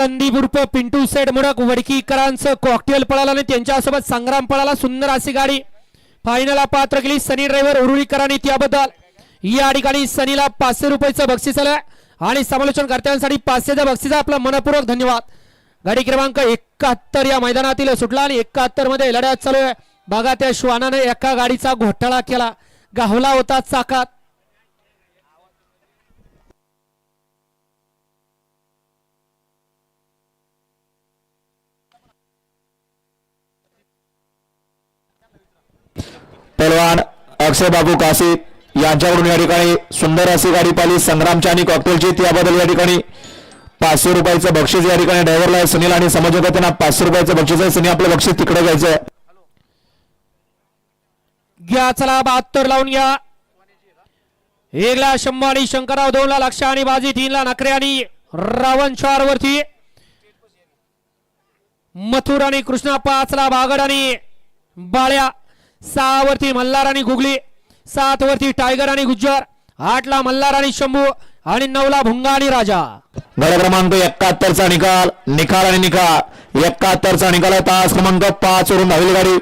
संदीप उर्फ पिंटू सेठ मुडक वडकीकरांचं कॉकटेल पळाला आणि त्यांच्यासोबत संग्राम पळाला. सुंदर अशी गाडी फायनलला पात्र केली. सनी ड्रायव्हर उरुळीकरांनी त्याबद्दल या ठिकाणी सनीला 500 रुपयाचं बक्षीस आलं आणि समालोचन कर्त्यांसाठी 500चं बक्षीस. आपला मनपूर्वक धन्यवाद. गाडी क्रमांक 71 या मैदानातील सुटला आणि 71 मध्ये लढ्यात चालू आहे. बघा त्या श्वानाने एका गाडीचा घोटाळा केला, गावला होता चाकात. पहलवान अक्षय बाबू काशी यांच्याकडून या ठिकाणी सुंदर अशी गाडी पाहिली संग्रामची आणि कॉकटेलची. त्याबद्दल या ठिकाणी 500 रुपयाचं बक्षीस या ठिकाणी ड्रायव्हरला सुनील आणि समजोगत्यांना 500 रुपयाचं बक्षीस आहे. सनी आपलं बक्षीस तिकडे घ्यायचं. घ्या चला 72 लावून घ्या. 1 ला शंभू आणि शंकरराव, 2 ला लक्ष आणि बाजी, 3 ला नखरे आणि रावण, 4 वरती मथुर आणि कृष्णा, 5 ला बागड आणि बाळ्या, 6 वरती मल्हार आणि गुगली, 7 वरती टायगर आणि गुज्जर, 8 ला मल्हार आणि शंभू आणि 9 ला भुंगा आणि राजा. गड क्रमांक 71 चा निकाल आणि निकाल 71 चा निकाल आहे. तास क्रमांक 5 वरून धावली गाडी